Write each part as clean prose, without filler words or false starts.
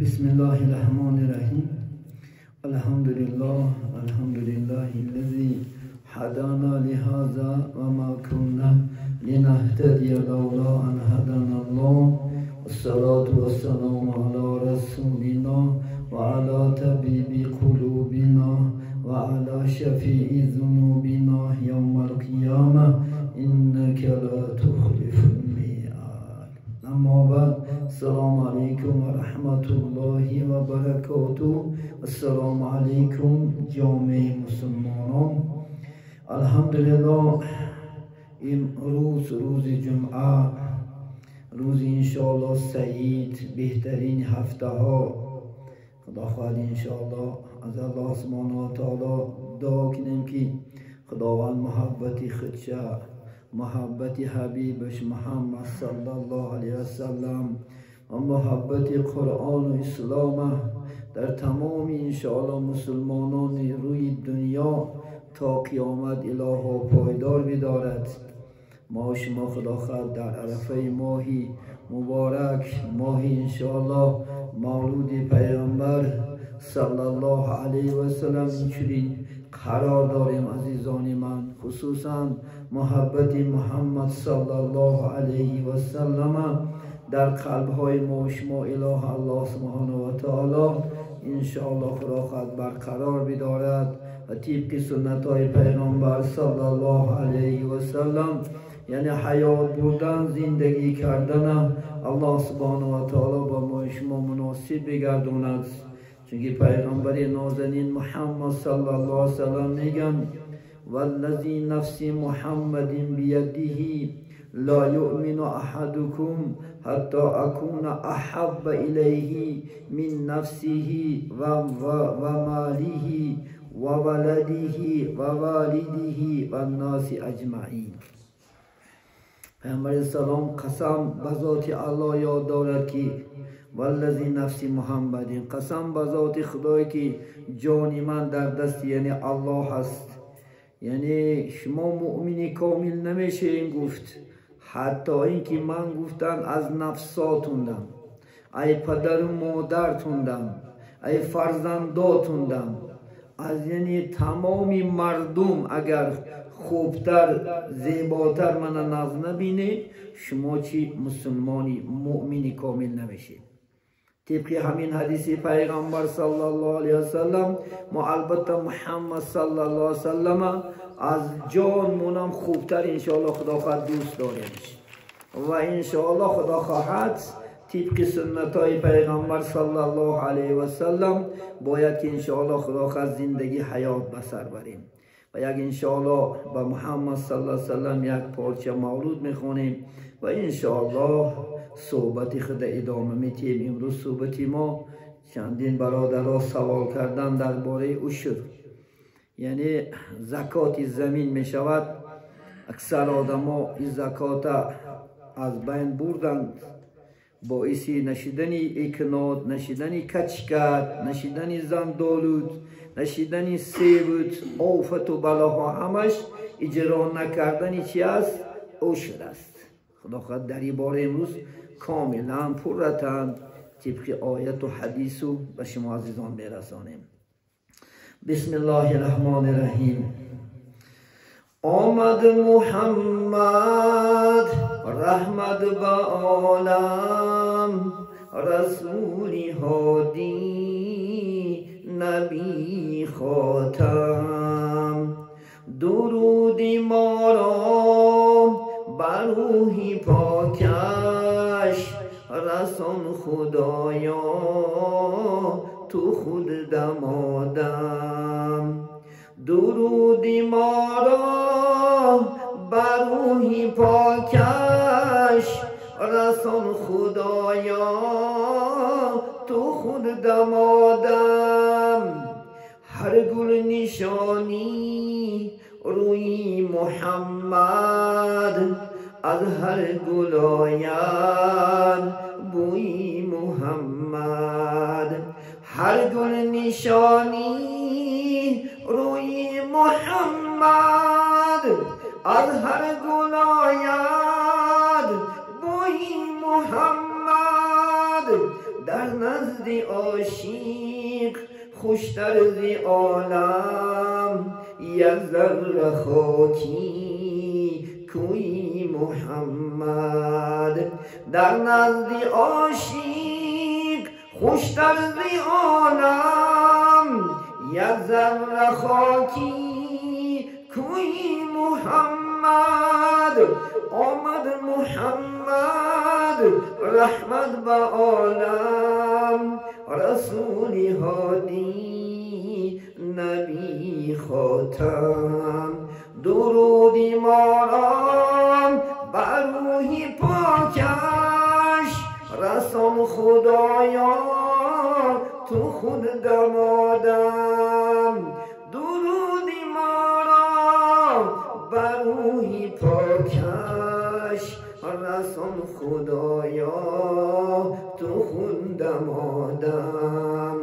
بسم الله الرحمن الرحیم. الحمد لله الذي هدانا لهذا وما كنا لنهتدي لولا أن هدانا الله والصلاة والسلام على رسولنا وعلى طبيب قلوبنا وعلى شفيع ذنوبنا يوم القيامة إنك لا تخلف الميعاد. أما بعد، السلام عليكم ورحمة الله وبركاته. السلام عليكم جامع مسلمانان. الحمدلله این روز جمعه، روز انشاءالله سعید، بهترین هفته ها. خدا خواهد انشاءالله از الله سبحانه و تعالی دعا کنیم که خداوند محبت خودشه، محبت حبیبش محمد صلی الله علیه وسلم و محبت قرآن و اسلام در تمام انشاءالله مسلمانان روی دنیا تا قیامت الها پایدار بدارد. ما شما خدا خواهد در عرفه ماهی مبارک، ماهی انشاءالله مولود پیغمبر صلی الله علیه و سلم اینجوری قرار داریم عزیزان من. خصوصا محبت محمد صلی الله علیه و سلم در قلب های ما شما اله الله سبحانه و تعالی انشاءالله خدا خواهد برقرار بدارد و طبق سنت های پیغمبر صلی الله علیه و سلم، یعنی حیات بودن، زندگی کردن الله سبحانه و تعالی با ما شما مناسب بگرداند. چونکه پیغمبر نازنین محمد صلی الله علیه و سلم میگن والذی نفس محمد بیده لا یؤمن احدکم حتی اکون احب الیه من نفسه و ماله و ولده و والده و الناس اجمعین. پیغمبر سلام قسم به ذات الله یاد دارد که والذی نفس محمد، قسم به ذات خدایی که جان من در دست یعنی الله هست. یعنی شما مؤمن کامل نمیشه این گفت حتی اینکه من گفتن از نفساتوندم، ای پدر و مادرتوندم، ای فرزنداتوندم، از یعنی تمامی مردم اگر خوبتر زیباتر من نظر نبینید شما چی مسلمانی مؤمنی کامل نمیشید. طبق همین حدیث پیغمبر صلی الله علیه وسلم ما البته محمد صلی الله علیه وسلم از جان منم خوبتر انشاءالله خدا خواهد دوست داریمش و انشاءالله خدا خواهد طبق سنت های پیغمبر صلی الله علیه وسلم باید که انشاءالله خدا خواهد زندگی حیات بسر بریم و یک انشاءالله با محمد صلی الله علیه وسلم یک پارچه مولود میخونیم و انشاءالله صحبت خود ادامه میتیم. امروز صحبت ما چندین برادرها سوال کردن درباره عشر، یعنی زکات زمین میشود. اکثر آدما این زکات از بین بردند، باعث نشیدن اکناد، نشیدن کچکت، نشیدن زندالود، نشیدن سیبود، آفت و بلاها همش اجرا نکردن چی است؟ عشر است. خدا خواهد در این باره امروز کاملا پررتن طبق آیت و حدیث و به شما عزیزان برسانیم. بسم الله الرحمن الرحیم. آمد محمد رحمت به عالم، رسولی هادی نبی خاتم، درودی ما را بر روحی پاکش رسان خدایا تو خود دمادم. درودی ما را بر روحی پاکش رسان خدایا تو خود دمادم. هر گل نشانی روی محمد، از هر گل آید بوی محمد. هر گل نشانی روی محمد، از هر گل آید بوی محمد. در نزد عاشق خوشتر ز عالم یک ذره خاکی کوی محمد. در نزد عاشق خوشتر ز عالم یک ذره خاکی کوی محمد. آمد محمد رحمت به عالم، رسول هادی نبی خاتم. درودی مارم بر روح پاکش، رسان خدایا تو خود دمادم. درودی مارم بر روح پاکش، رسان خدایا تو خود دمادم.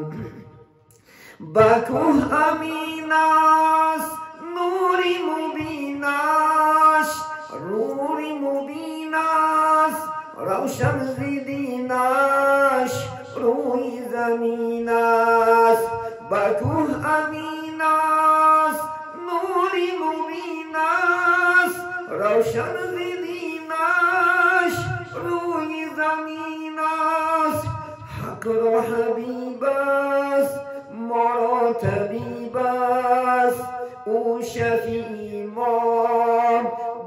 بکوه امین است نوری مبینش، روری مبین است روشن ز دینش، روی زمین است. بکوه امین است نوری مبین است روشن ز دینش، روی زمین است. حق را حبیب است ما را طبیب است، او شفیع ما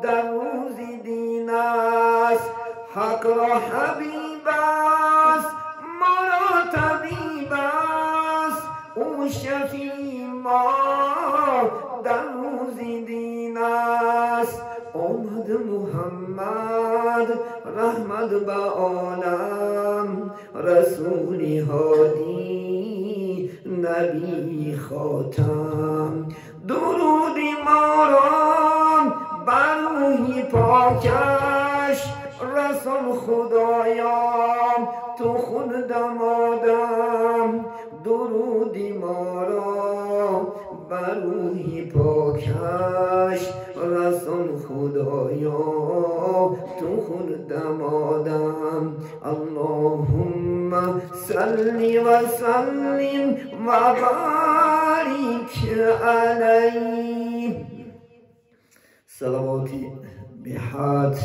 در روز دین است. حق را حبیب است ما را طبیب است، او شفیع ما در روز دین است. آمد محمد رحمت به عالم، رسول هادی نبی خاتم. درودی مارم بر روح پاکش، رسول خدایم تو خود دمادم. درودی مارم بر روح پاکش، رسول خدایا تو خود دمادم. اللهم صل و سلم و بارک علیه. صلواتی به حد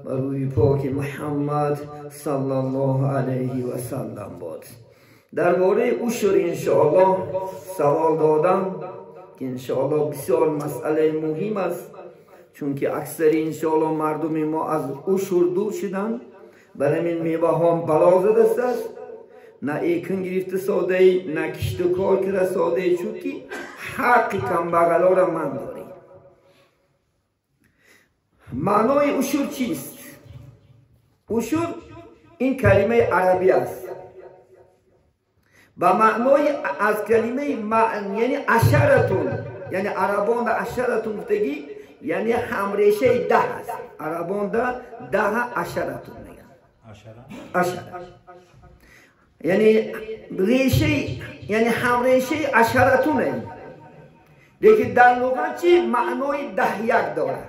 بر روی پاک محمد صلی الله علیه و سلم باد. درباره عشر انشاءالله سوال دادم که انشاءالله بسیار مسئله مهم است، چون که اکثر انشاءالله مردم ما از عشر دور شدن. برای این میوه ها بلا زده است، نه ایکن گرفته ساده، نه کشت و کار کرده ساده، چون که حق کمبغلا را من داریم. معنای عشر چیست؟ عشر این کلمه عربی است، با معنای از کلمه یعنی عشرتون، یعنی عربان در عشرتون گفتگی یعنی همریشه 10 است. عربان در 10 عشرتون میگن. عشره یعنی ریشه، یعنی همریشه عشرتونه، لیکن در لغت چی معنای 10 داره.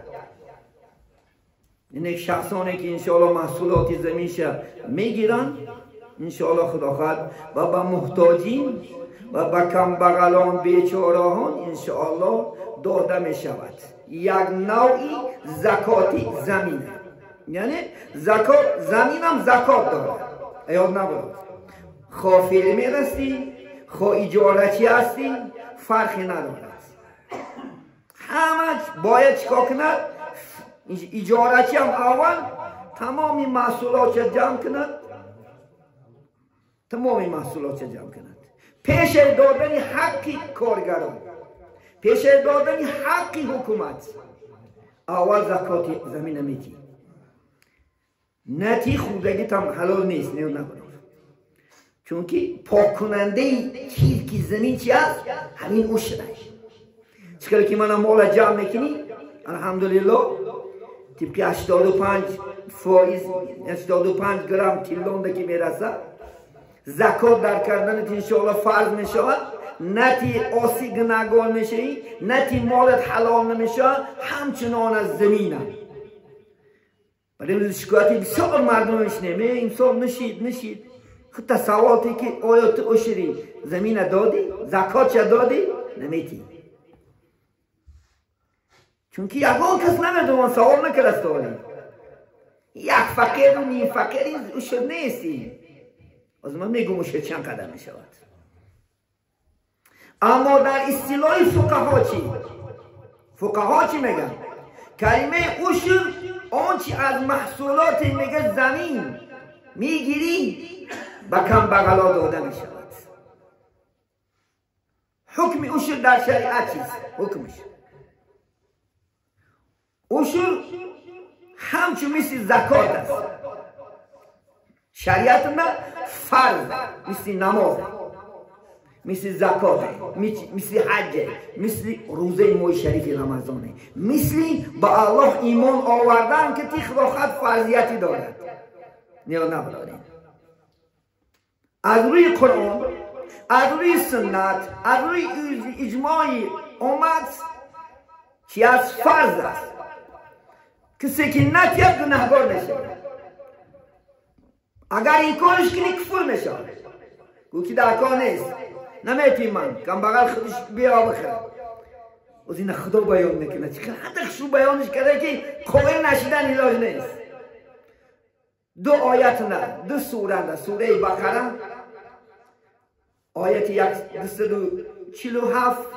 این شخصانی که انشاءالله محصولات زمینش میگیرن انشاءالله خدا خواهد و به محتاجین و به کمبغلان بیچارهان انشاءالله داده می شود. یک نوعی زکاتی زمینه، یعنی زکات زمین هم زکات داره. یاد نبود خواه فیلمی هستی خواه اجارتی هستی فرقی ندارد، همه باید چکا کند. اجارتی هم اول تمامی محصولات جمع کند، تمامی محصولات جمع کند، پیش دادن حقی کارگران، پیش دادن حقی حکومت اول زکات زمین میتی. نتی خودگی تام حلال نیست، نه نبود، چون که پاک کننده چیز که زمین چی است همین عشرش. چکر که من مال جمع میکنی الحمدلله طبق 85 فایز 85 گرم تیلون که میرسه زکات در کردن انشاءالله فرض میشود. نتی آسی گناهگار میشی، نتی مالت حلال نمیشه، همچنان از زمینه. برای شکایتی بسیار مردم میشنیم این سال نشید خود تصواتی که آیات عشری زمین دادی زکات چه دادی نمیتی چونکه یکان کس نمیدونم سوال نکرد سوالی یک فقیر و نیم فقیر عشر نیستی از من میگم عشر چند قدر میشود اما در اصطلاح فقها چی میگن کلمه عشر آنچه از محصولات میگه زمین میگیری به کم بغلا داده میشود حکم عشر در شریعت چیست حکمش عشر همچون مثل زکات است شریعت نه فرض مثل نماز مثل زکات مثل حج مثل روزه ماه شریف رمضانه مثل به الله ایمان آوردن که تی خدا خود فرضیتی دارد نیا نبراریم از روی قرآن از روی سنت از روی اجماعی اومد که از فرض است کسی که نکرد گناهگار میشه اگر این کارش کنی کفر میشه گو که در کار نیست نمیتونی من کم بغل خودش بیا بخیر از این خدا بیان میکنه چکر حتی خشو بیانش کرده که قوی نشیدن علاج نیست دو آیت نه دو سوره نه سوره بقره آیت 147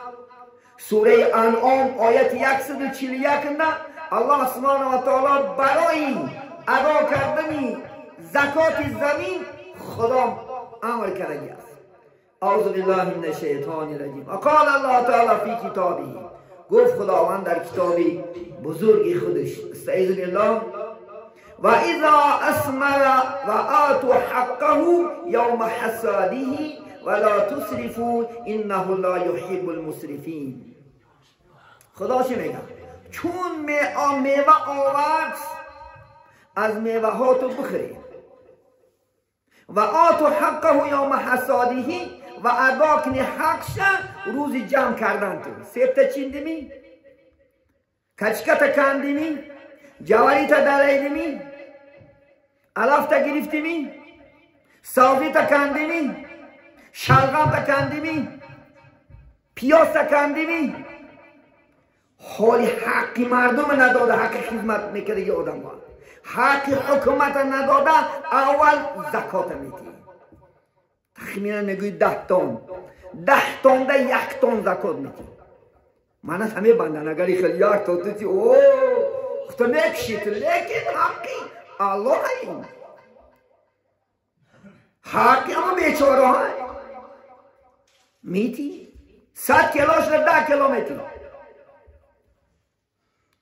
سوره انعام آیت 141 نه الله سبحانه و تعالی برای ادا کردن زکات زمین خدا امر کرده است اعوذ بالله من الشیطان الرجیم قال الله تعالی فی کتابه گفت خداوند در کتابی بزرگی خودش استعیذ بالله و اذا اثمر و آتوا حقه یوم حصاده ولا تسرفوا انه لا يحب المسرفین خدا چی میگه چون میوه آورد از میوه ها تو بخری و آتوا حقه یوم حصاده و ادا کنی حقش روز جمع کردن تو سیبت چیندمی کچکت کندمی جواریت دلیدمی علافت گرفتمی ساویت کندمی شلغم کندمی پیاز کندمی حالی حقی مردم نداده حق خدمت میکرده یه آدم ها حق حکومت نداده اول زکات میتی تخمینا نگوی 10 تن 10 تن ده 1 تن زکات میتی من از همه بندن اگر خیلی 1 تن توی اوه خدا نکشید لیکن حقی الله این حقی اما بیچاره های میتی 100 کیلوش نه 10 کیلومتر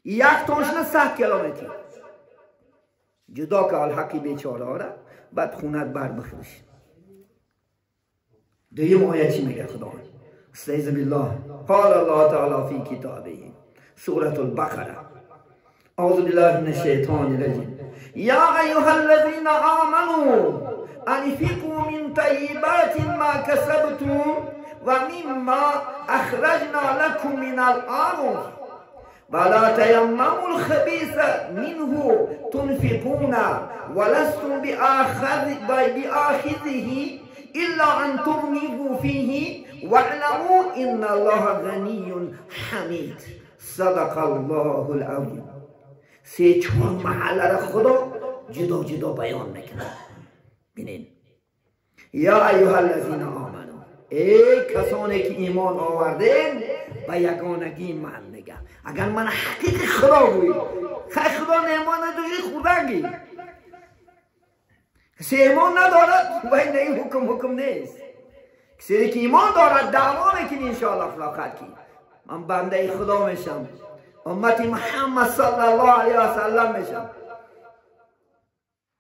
1 تنش نه 100 کیلومتر جدا که الحقی بیچاره ها را بعد خونت بر بخیرش دویم آیه چی میگه خدا استعیذ بالله قال الله تعالی فی کتابه سورة البقره اعوذ بالله من الشیطان الرجیم یا ایها الذین آمنوا انفقوا من طیبات ما کسبتم و مما اخرجنا لكم من الارض ولا تيمموا الخبيث منه تنفقون ولستم بآخذه إلا أن تغمضوا فيه واعلموا إن الله غني حميد صدق الله العظيم سه چهار محله را خدا جدا جدا بیان میکنه ببینید یا ایها الذین آمنوا ای کسانی که ایمان آوردین به یگانگی من میگم اگر من حقیقی خدا بوی خدا نعمان دوشی خوردنگی کسی ایمان ندارد و این حکم نیست کسی که ایمان دارد دعوا میکنی انشاءالله فلاخت کی من بنده خدا میشم امت محمد صلی الله علیه و سلم میشم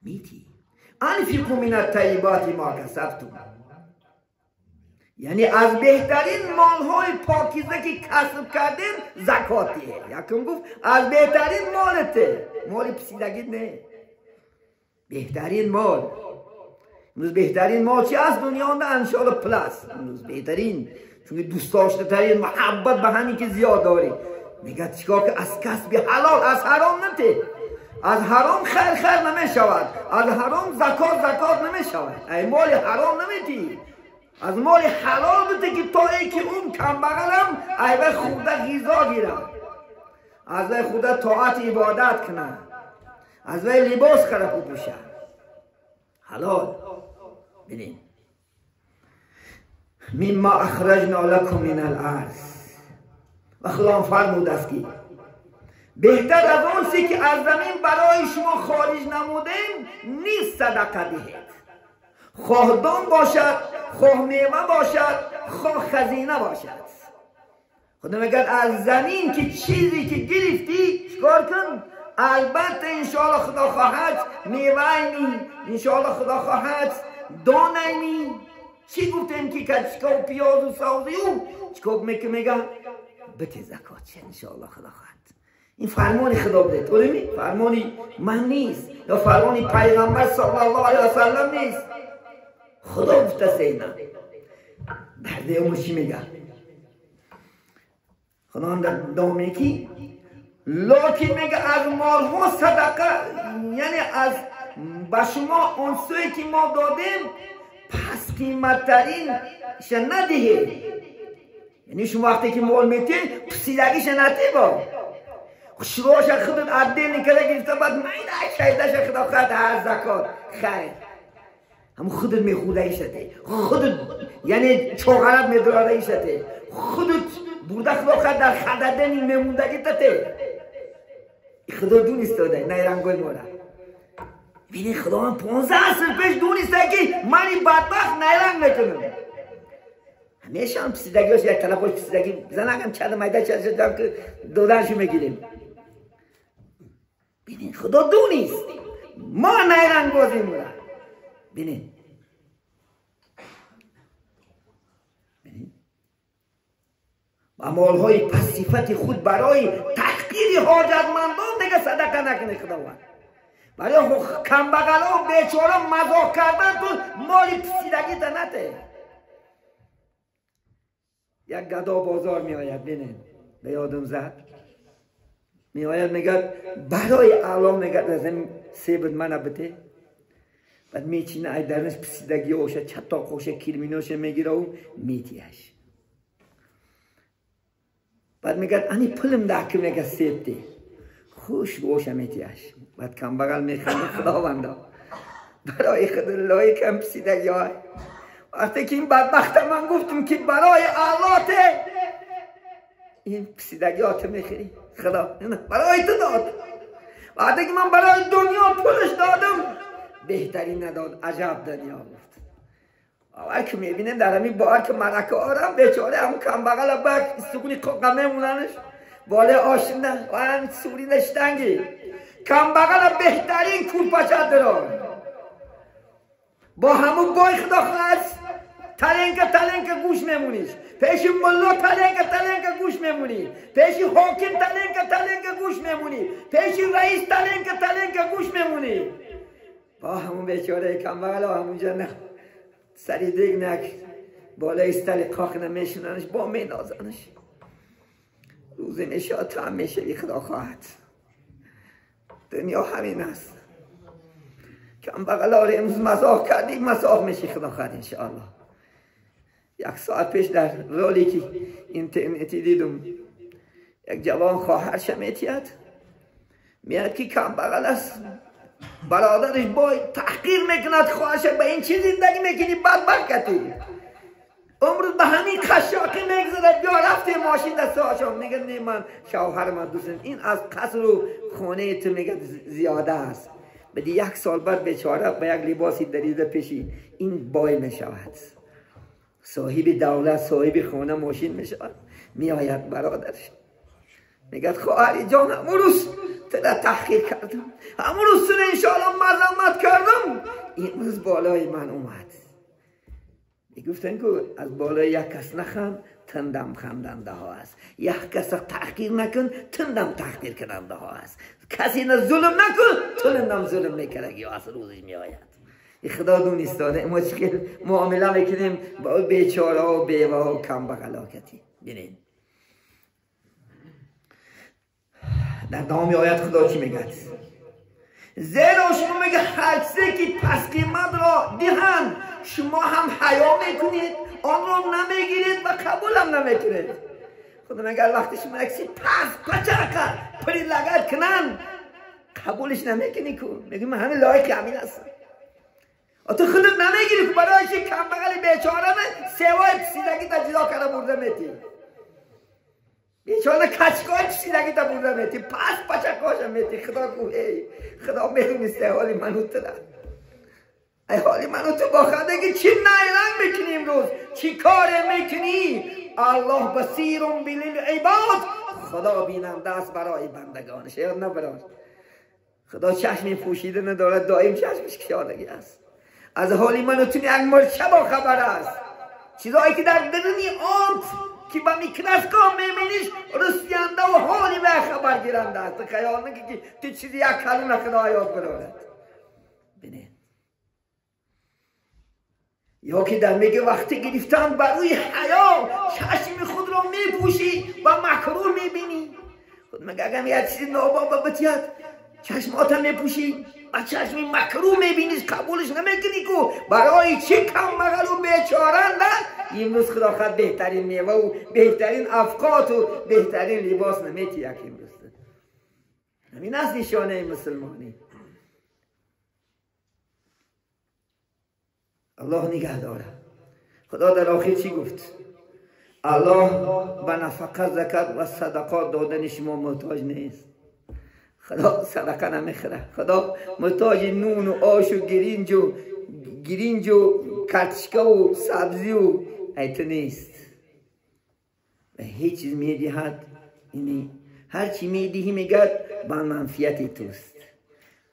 میتی انفقوا من الطیبات ما کسبتم یعنی از بهترین مالهای پاکیزه که کسب کردین زکاتیه یکم گفت از بهترین مالته مال پسیدگی نه بهترین مال امروز بهترین مال چی از دنیا نه انشاءالله پلاس امروز بهترین چون دوست داشته ترین محبت به همین که زیاد داری میگه چیکار که از کسب حلال از حرام نته از حرام خیر نمی شود، از حرام زکات نمی شود. ای مال حرام نمیتی، از مال حلال بده که تا ای که اون کم بغلم ای به خوده غذا گیرم، از وی خوده طاعت عبادت کنه، از وی لباس خراب بپوشه حلال. ببین مما اخرجنا لكم من الارض، و خدا فرمود است که بهتر از اون چیزی که از زمین برای شما خارج نمودیم نیست صدقه دهید، خواه دان باشد، خواه میوه باشد، خواه خزینه باشد. خدا میگه از زمین که چیزی که گرفتی چکار کن؟ البته انشاءالله خدا خواهد میوه اینی، انشاءالله خدا خواهد دان اینی. چی گفتیم که کچکا و پیاز و سازی و چکا میگه بده زکات چه انشاءالله خدا خواهد. این فرمان خدا بده، تو نمی؟ فرمانی من نیست یا فرمانی پیغمبر صلی الله علیه و سلم نیست، خدا گفته سینا. درده اون چی میگه؟ خدا در دامه کی لکن میگه از مالها صدقه، یعنی از به شما اون سوی که ما دادیم پس قیمتترین ش ندهید. یعنی شما وقتی که مال میتین پسیدگیش نده با شروعش خودت عدل نکرده گرفته بعد میده شایدش خدا خواهد هر زکات خیر همون خودت میخوده ایشته، خودت یعنی چوغرت میدراده ایشته، خودت بوده خدا خواهد در خددنی میموندگی تته خدا دونست داده نیرنگوی مورد. بینی خدا من 15 سال پیش دونسته که من این بدبخت نیرنگ میکنم. همیشه هم پسیدگی هاش یک طلب هاش پسیدگی زنگم چند مایده چند جمع که دودنشو میگیریم. بینی خدا دونست ما نیرنگ بازیم مورد. بینی اموالهای پس صفت خود برای تحقیر حاجتمندان دیگه صدقه نکنه خداوند. برای کمبغلا و بیچاره مذاق کردن تو مالی پسیدگی تا نته. یک گدا بازار می آید بینید به یادم زد می آید میگه برای اعلام میگه از این سیبت منو بده، بعد میچینه ای درنش پسیدگی هاشه چطاق هاشه کلمیناشه میگیره و میتیش، بعد میگه انی پلم داکه میگه سیب ده خوش باشه میتیش، بعد کم بغل میخنده خداوندا برای خود اللهی کم پسیدگی های. وقتی که این بدبخت من گفتم که برای آلاته این پسیدگیات میخری خدا برای تو داد، وقتی که من برای دنیا پولش دادم بهتری نداد، عجب دنیا گفت. اول که میبینیم در همین بار که مرکه آرم بیچاره همون کم بغل بک سکونی قمه موننش باله آشنه و هم سوری نشتنگی کم بغل بهترین کورپچت دارم با همون بای خدا خواست تلنک گوش میمونیش، پیش ملا تلنک گوش میمونی، پیش حاکم تلنک گوش میمونی، پیش رئیس تلنک گوش میمونی. با همون بیچاره کم بغل همونجا نه سری دیگ نک بالای استل کاخ نمیشوننش با مینازنش. روز نشاط هم میشه خدا خواهد. دنیا همین است. کم بغل آره امروز مزاق کردیم مزاق میشه خدا خواهد انشاءالله. یک ساعت پیش در رولی که اینترنتی دیدم یک جوان خواهرش میتید میاد که کم بغل است برادرش بای تحقیر میکند خواهرش به این چیز زندگی میکنی بدبختی امروز به همین خشاقی میگذارد بیا رفته ماشین دست آشان میگه نه من شوهر من دوستم این از قصر و خانه تو میگه زیاده است بدی یک سال بعد بیچاره با یک لباسی دریده پیشی این بای میشود صاحب دولت صاحب خانه ماشین میشود میآید برادرش میگه خواهری جان همون روز تدا تحقیر کردم همون روز سن انشاءالله مذمت کردم این روز بالای من اومد میگفتن که از بالای یک کس نخند تندم خندنده ها است یک کس تحقیر نکن تندم تحقیر کننده ها است کسی نه ظلم نکن تندم ظلم میکنگی از روزی میآید. خدا دونست داده ما چقدر معامله میکنیم با بیچاره و بیوه و کم بغلاکتی. بینید در دامی آیت خدا چی میگه زیرا شما میگه هر چیزی که پس قیمت را دهند شما هم حیا میکنید، آن را نمیگیرید و قبول هم نمیکنید. خدا میگه وقتی شما اکسی پس پچرکن پری لگت کنن قبولش نمیکنی که میگه من همه لایق همین هستم. تو خودت نمیگیری که برای چی کم بغلی بیچاره سوای پسیدگی تا جدا کرده برده میتی، بیچاره کچکای پسیدگی تا برده میتی، پس پچکاشم میتی. خدا گوهی خدا میدونسته حالی منو تو ده، ای حالی منو تو با خدگی چی نیلنگ میکنی امروز، چی کار میکنی؟ الله بصیرون بالعباد، خدا بیننده است برای بندگانش. یاد نبران خدا چشمی پوشیده ندارد، دائم چشمش کشادگی است. از حالی من و تو یک مرچه با خبر است. چیزایی که در درونی آنت که با میکروسکوپ میبینیش رسینده و حالی به خبر گیرنده است. خیال نکنی که تو چیزی یک کلمه خدا یاد برارد. بینید یا که در میگه وقتی گرفتن بر روی حیا چشم خود را میپوشی و مکروه میبینی. خود مگه اگر یک چیزی ناباب بتید چشمات هم میپوشی و چشم مکروه میبینی قبولش نمیکنی که برای چه کم مغل و بیچارن نه؟ امروز خدا خود بهترین میوه و بهترین افقات و بهترین لباس نمیتی یک امروز. همین است نشانه مسلمانی. الله نگه داره. خدا در آخر چی گفت؟ الله به نفقه زکات و صدقات دادن شما محتاج نیست. خدا صدقه نمیخره. خدا محتاج نون و آش و گرینج و کچکه و سبزی و ایت نیست. و هیچ چیز میدهد اینی هر چی میدهی میگد با منفیت توست.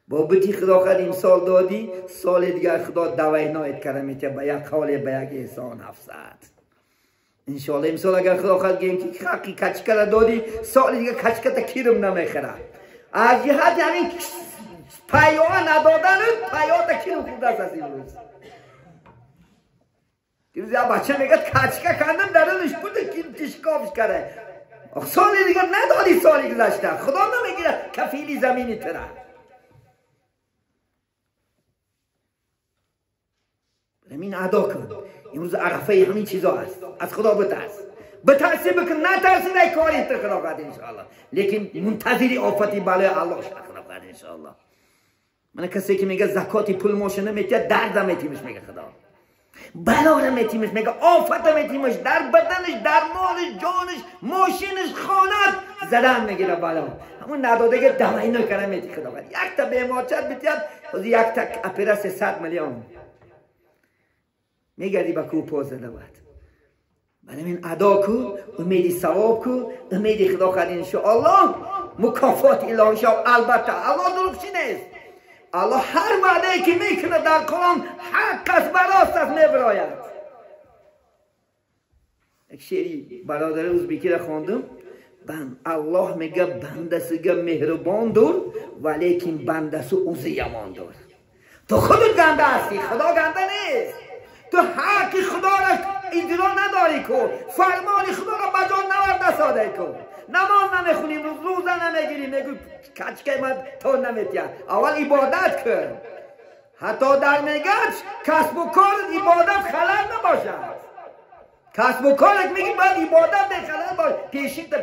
بابتی خدا خود امسال دادی سال دیگر خدا دوای ناید کرده میته به یک حال به یک احسان 700. انشاءالله امسال اگر خدا خود گیم که حقی کچکه را دادی سال دیگر کچکه تا کیرم نمیخره. از جهت همین پیاه ندادن پیاه تا کیرم خود است از این روز. دیروز یا بچه میگه کچکه کندم درونش بوده کیرم تشکافش کرده. سال دیگر ندادی سالی گذشته خدا نمیگیره کفیلی زمینی تره. همین ادا کن. امروز عرفه همین چیزا هست. از خدا بترسی بکن نترسی نه کاری تو خدا قد انشاءالله. لیکن منتظری آفتی بالای الله شد خدا قد انشاءالله. من کسی که میگه زکاتی پول ماشه نمیتیه درد میتیمش میگه خدا. بلا نمیتیمش میگه آفت میتیمش در بدنش در مالش جانش ماشینش خانت زدن میگیره بلا. همون نداده که دمایی نکنه میتی خدا قد. یک تا بیمارچت بیتید یک تا اپیره 300 میلیون. میگردی با کو پوز داد. برای این ادا کو امیدی ثواب کو امیدی خدا خواهد انشاءالله مکافات الهی شد. البته الله دروغچی نیست. الله هر وعده که میکنه در قرآن حق است براست است میبراید. یک شعری برادر ازبکی را خواندم. الله میگه بندسیگه مهربان دور ولیکن بندسو اوزی یمان دور. تو خودت گنده هستی خدا گنده نیست. تو حق خدا را اجرا نداری کو فرمان خدا را بجا نورده ساده کو نماز نمیخونی روزه نمیگیری میگو کچکه من تو نمیتیم. اول عبادت کن. حتی در میگه کسب و کار عبادت خلل نباشد. کسب و کارت میگی باید عبادت به خلل باش.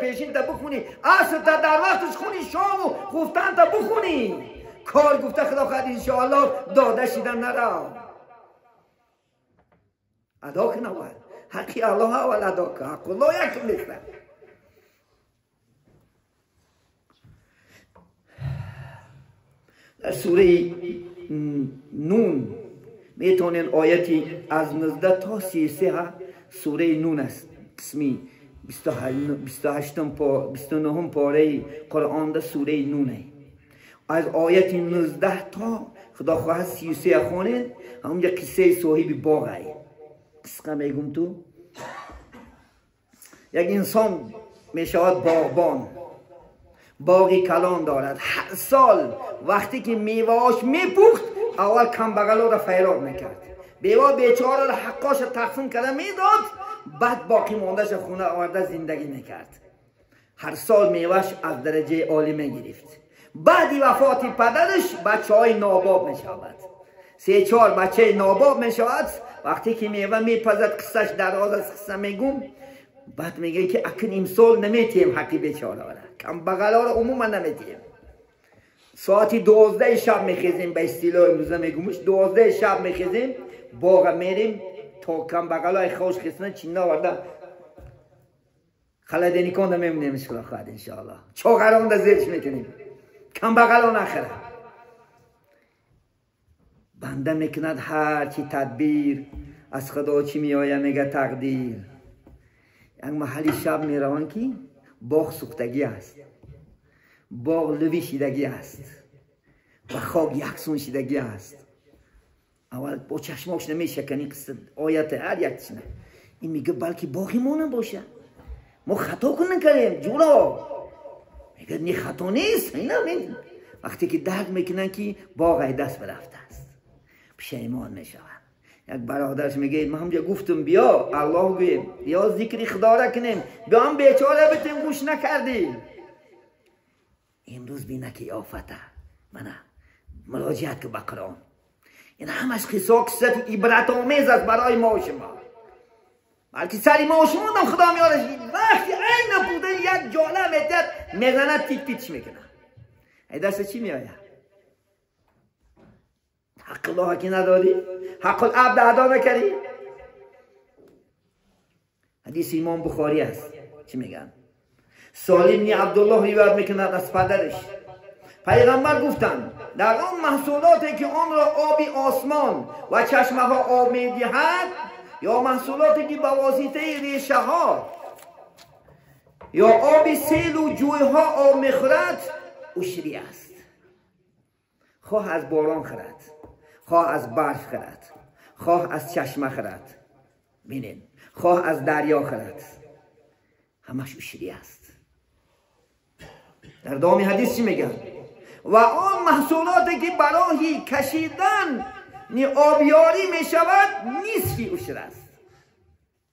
پیشین تا بخونی عصر تا در وقتش خونی شام و گفتن تا بخونی کار گفته خدا خواهد انشاءالله داده شیدن نرا ادا کن اول حقی الله اول ادا کن. حق الله یکم نیست. در سوره نون میتونین آیتی از 19 تا 33 سوره نون است. قسمی 29 پاره قرآن در سوره نونه. از آیت 19 تا خدا خواهد 33 خونه همونجا قصه صاحب باغه. قصه میگم تو یک انسان میشود باغبان باغی کلان دارد. هر سال وقتی که میوهاش میپخت اول کمبغلا را فیراد میکرد. بیوه بیچاره را حقاش تقسیم کرده میداد بعد باقی موندهش خونه آورده زندگی میکرد. هر سال میوهش از درجه عالی میگرفت. بعدی وفات پدرش بچه های ناباب می شود. 3-4 بچه ناباب می شود. وقتی که میوه میپزد قصهش دراز از قصه میگم، بعد میگه که اکن امسال نمیتیم حقی بیچاره را، کم بغلا را عموما نمیتیم. ساعتی 12 شب میخیزیم، به اصطلاح امروزه میگمش 12 شب میخیزیم، باغ میریم تا کم بغلای خوش خیستن چین آورده خلدینی کنده میمونیم شکل خواهد انشاءالله. چاقران ده زیرش میکنیم، کم بغلا نخره. بنده میکند هرچی تدبیر، از خدا چی میآید میگه تقدیر. یک محلی شب میروان که باغ سوختگی است، باغ لوی شیدگی است و خاک یکسون شیدگی است. اول با چشماش نمیشکنی قصه آیت هر یک چنه. این میگه بلکه باغی ما باشه، ما خطا کنن کردیم جورا. میگه نی خطا نیست. اینا وقتی که درک میکنن که باغ دست برفته است پشیمان میشون. یک برادرش میگه من همجا گفتم بیا الله گویم یا ذکر خدا را کنیم، بیا هم بیچاره بتیم گوش نکردیم. امروز بینه که آفته منه مراجعت که بقرآن. این همش قصه عبرت آمیز است برای ما و شما. بلکه سری ما و شما دم خدا میارش وقتی این بوده یک جاله میتد میزنه تیک تیکش میکنه. ای دست چی میآید؟ حق الله که نداری؟ حق العبد ادا نکردی؟ حدیث امام بخاری است. چی میگن؟ سالم بن عبدالله روایت میکند از پدرش. پیغمبر گفتند در آن محصولاتی که آن را آبی آسمان و چشمه ها آب میدهد، یا محصولاتی که به واسطه ریشه ها یا آب سیل و جوی ها آب میخورد، عشری است. خواه از باران خورد، خواه از برف خورد، خواه از چشمه خورد، بینین خواه از دریا خورد، همش عشری است. در دام حدیث چی میگن؟ و آن محصولاتی که برای کشیدن آبیاری میشود نصفی عشر است.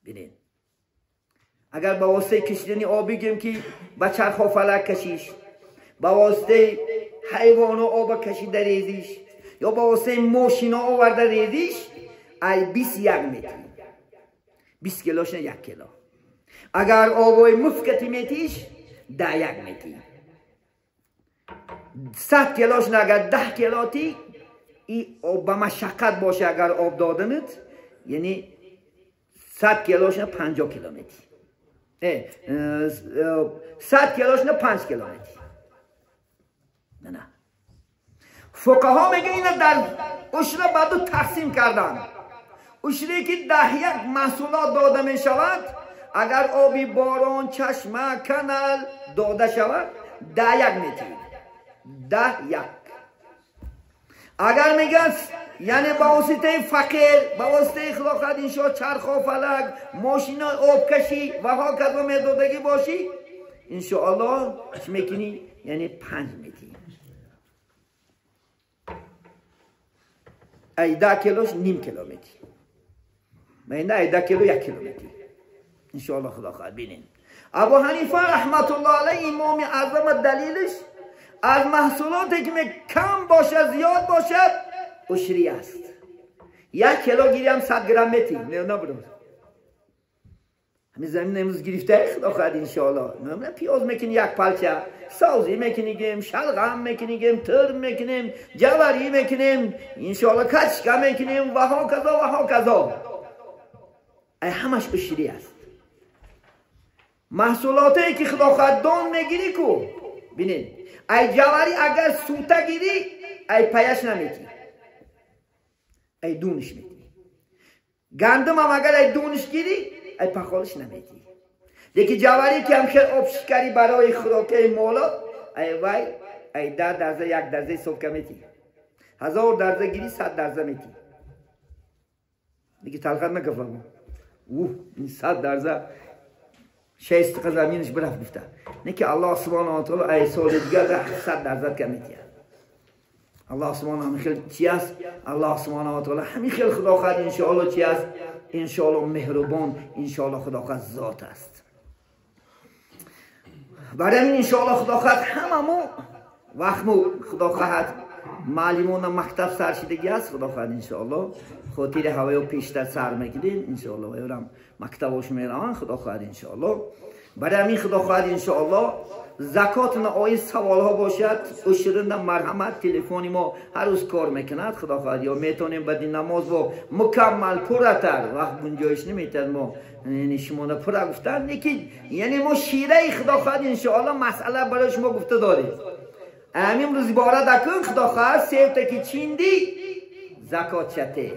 بینین اگر با واسطه کشیدن آبی گیم که با چرخ و فلک کشیش، با واسطه حیوان و آب کشیده ریزیش، یا با واسطه ماشینا آورده ریزیش، ای 21 متر 20 کیلوش نه 1 کیلو. اگر آبای مفکتی میتیش 10 متر 100 کیلوش نه اگر 10 کیلوتی ای آب به مشقت باشه. اگر آب دادنت یعنی 100 کیلوش نه 50 کیلومتر 100 کیلوش نه 5 کیلومتر. نه فقها میگه اینو در عشر بعدو تقسیم کردن. عشری که 10 محصولات داده می شود، اگر آبی باران چشمه کانال داده شود 10 متر 10. اگر میگن یعنی با واسطه فقیر، با واسطه خلاقت انشاء چرخ و فلک ماشین آب کشی و ها کدوم میدادگی باشی انشاءالله چی میکنی؟ یعنی 5 متر ای 10 کیلوش نیم کیلومتر. من ای 10 کیلو 1 کیلومتر انشاءالله خدا خواهد. بینین ابو حنیفه رحمت الله علیه امام اعظم دلیلش از محصولاتی که کم باشه زیاد باشد عشری است. 1 کیلو گیری هم 100 گرم متی نه برود. همین زمین امروز گرفته خدا خواهد انشاءالله. نه پیاز میکنی 1 پلچه، سازی میکنیم، شلغم میکنیم، ترم میکنیم، جواری میکنیم، انشاءالله کچکه میکنیم و ها کذا و ها کذا. ای همش عشری است. محصولاتی که خدا خواهد دان میگیری کو بینید. ای جواری اگر سوته گیری ای پیش نمیتی، ای دونش میتی. گندم هم اگر ای دونش گیری ای پخالش نمیتی. یکی جواری که هم خیلی آب شکری برای خوراکه مولا ای وای ای 10 درزه 1 درزه صبح میتی. 1000 درزه گیری 100 درزه میتی. دیگه تلخت نکفرم این 100 درزه 6 زمینش برفت گفته نه که الله سبحانه و تعالی ای سال دیگر 100 درصد کمیتیه. الله سبحانه همین خیلی چی است؟ الله سبحانه و تعالی همین خیلی خدا خواهد انشاءالله چی است؟ انشاءالله مهربان، انشاءالله خدا خواهد ذات است. برای این انشاءالله خدا خواهد هممون وقمو خدا خواهد معلمون مکتب سرشیدگی است خدا خواهد انشاءالله خاطر هوای پیشتر سر میگیرین انشاءالله و یورم مکتبش میرن خدا خواهد انشاءالله. برای همین خدا خواهد انشاءالله زکات نهایی سوال ها باشد اشرند مرحمت تلفنی ما هر روز کار میکند خدا خواهد یا میتونیم بدین نماز و مکمل پرتر وقت گنجایش نمیتد ما یعنی شما پر گفتن یعنی ما شیره خدا خواهد انشاءالله مسئله برای شما گفته داریم. امیم روز باره دکن خدا خواهد سیوتا که چیندی زکات چته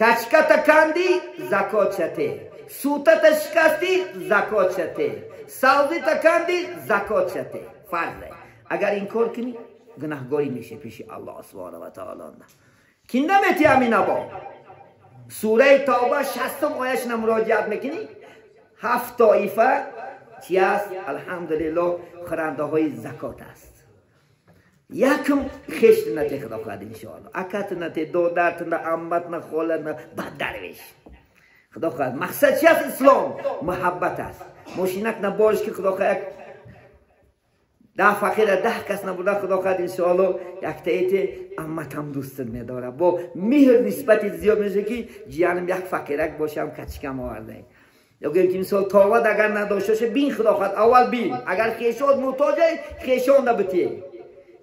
کچکت کندی زکات چته سوتا شکستی زکات چته سوزی تکندی زکات چته فرضه. اگر این کار کنی گناهگاری میشه پیش الله سبحانه و تعالی. کنده میتی همین نبا سوره توبه 60 آیش مراجعت میکنی 7 طایفه چی است؟ الحمدلله خرنده های زکات است. یکم خشت نته خدا خواهد انشاءالله اکت نته دودت نه امت نه خالت نه بد درویش خدا خواهد. مقصد چی است؟ اسلام محبت است. ماشینک نباش که خدا خواهد 10 فقیر 10 کس نبوده خدا خواهد انشاءالله یک تایید امت هم دوست میداره با مهر نسبت زیاد میشه که جیانم یک فقیرک باشم کچکم آورده یا که مثال تاوت اگر نداشته بین خدا خواهد اول بین اگر خیشات محتاجه خیشان نبتیه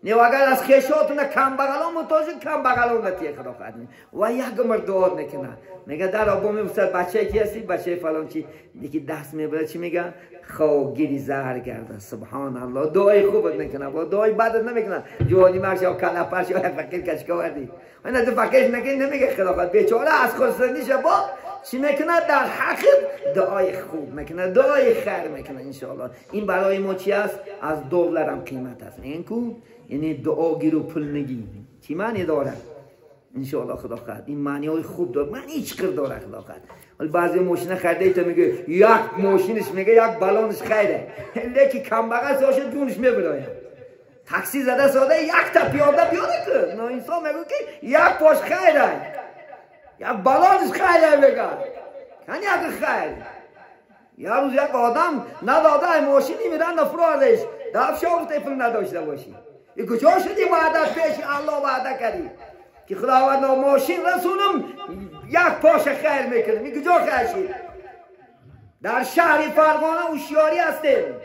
نه اگر از خیشاتون کم بغلان محتاجه کم بغلان نتیه خدا خواهد و یک مرد دعا میکنه میگه در آبا میبسد بچه کی هستی بچه فلان چی دیگه دست میبره چی میگه خواگیری زهر گرده سبحان الله دعای خوبت میکنه با دعای بدت نمیکنه جوانی مرش یا کلپش یا فکر کشکا وردی و نه تو فکرش نکنی نمیگه خدا خواهد بیچاره از خودسندیشه با چی میکنه در حق دعای خوب میکنه دعای خیر میکنه انشاءالله. این برای ما چی است؟ از دلار هم قیمت است این کو یعنی دعا گیرو پول نگی چی معنی داره انشاءالله خدا خواهد. این معنی های خوب داره معنی هیچ کار داره خدا خواهد. ولی بعضی ماشین خریده تو میگه یک ماشینش میگه یک بالونش خیره لیکی کم بغل ساشه دونش میبره تاکسی زده ساده یک تا پیاده که نه انسان میگه که یک پاش خیره یک بالونش خیره میگه کن یک خیر یه روز یک آدم نداده ماشینی میرن نفرادش دفت شاوت ایفل نداشته باشی ای کجا شدی وعده پیش الله وعده کردی که خداوند ماشین رسونم یک پاش خیر میکنم ای کجا خیر شد در شهر فرغانه هوشیاری هستیم